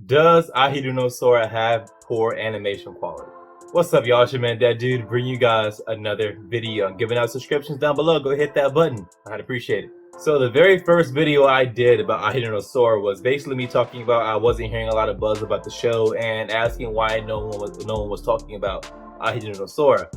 Does Ahiru no Sora have poor animation quality? What's up, y'all? It's your man, That Dude, bringing you guys another video. I'm giving out subscriptions down below. Go hit that button. I'd appreciate it. So the very first video I did about Ahiru no Sora was basically me talking about I wasn't hearing a lot of buzz about the show and asking why no one was talking about Ahiru no Sora.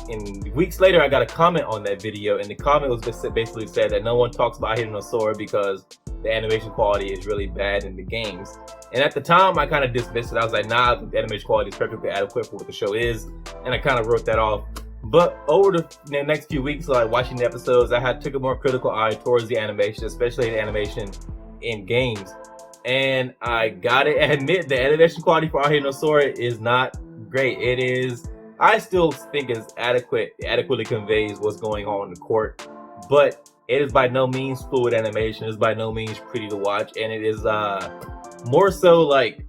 In weeks later, I got a comment on that video, and the comment was basically said that no one talks about Ahiru no Sora because the animation quality is really bad in the games. And at the time, I kind of dismissed it. I was like, nah, the animation quality is perfectly adequate for what the show is, and I kind of wrote that off. But over the next few weeks, like watching the episodes, I took a more critical eye towards the animation, especially the animation in games. And I gotta admit, the animation quality for Ahiru no Sora is not great. It is, I still think it's adequately conveys what's going on in the court, but it is by no means fluid animation. It's by no means pretty to watch, and it is more so like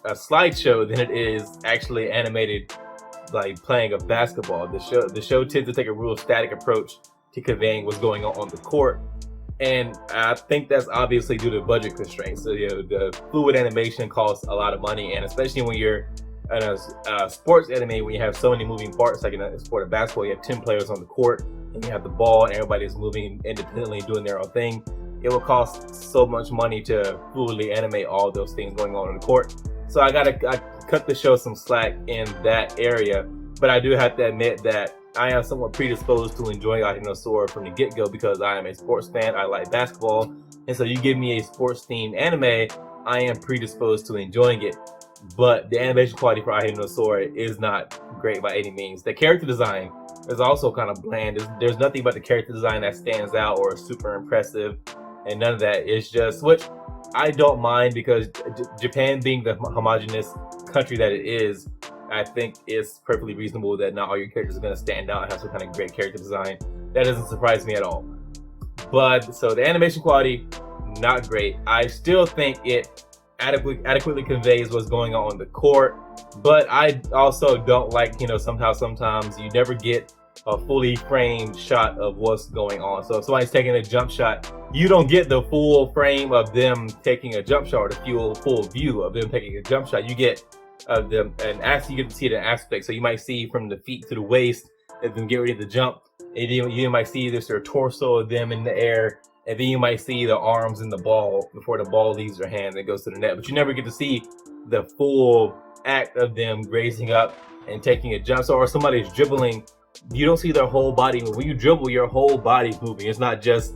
a slideshow than it is actually animated, like playing a basketball. The show tends to take a real static approach to conveying what's going on the court, and I think that's obviously due to budget constraints. So the fluid animation costs a lot of money, and especially when you're in a sports anime, when you have so many moving parts, like in a sport of basketball, you have 10 players on the court, and you have the ball, and everybody's moving independently, doing their own thing. It will cost so much money to fluidly animate all those things going on in the court. So I cut the show some slack in that area, but I do have to admit that I am somewhat predisposed to enjoying Ahiru no Sora from the get-go because I am a sports fan. I like basketball, and so you give me a sports-themed anime, I am predisposed to enjoying it. But the animation quality for Ahiru no Sora is not great by any means. The character design is also kind of bland. There's nothing about the character design that stands out or is super impressive, and none of that. It's just, which I don't mind because Japan being the homogenous country that it is, I think it's perfectly reasonable that not all your characters are going to stand out and have some kind of great character design. That doesn't surprise me at all. But so the animation quality, not great. I still think it adequately conveys what's going on the court, but I also don't like, sometimes you never get a fully framed shot of what's going on. So if somebody's taking a jump shot, you don't get the full frame of them taking a jump shot or the full view of them taking a jump shot. You get you get to see it in aspect. So you might see from the feet to the waist and then get ready to jump, and you might see this their torso of them in the air, and then you might see the arms and the ball before the ball leaves their hand and goes to the net. But you never get to see the full act of them raising up and taking a jump. So, or somebody's dribbling, you don't see their whole body move. When you dribble, your whole body's moving. It's not just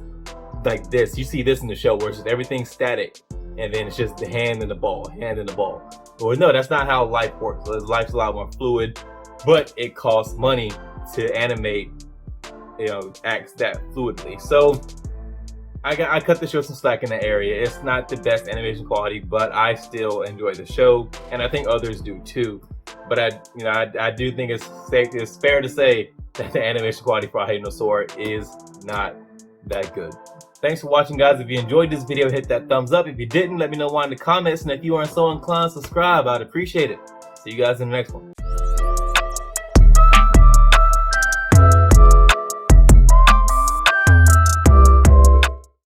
like this. You see this in the show where it's just everything's static, and then it's just the hand and the ball, hand and the ball. Well, no, that's not how life works. Life's a lot more fluid, but it costs money to animate, acts that fluidly. So I cut the show some slack in that area. It's not the best animation quality, but I still enjoy the show, and I think others do too. But I do think it's fair to say that the animation quality for Ahiru no Sora is not that good. Thanks for watching, guys. If you enjoyed this video, hit that thumbs up. If you didn't, let me know why in the comments, and if you aren't so inclined, subscribe. I'd appreciate it. See you guys in the next one.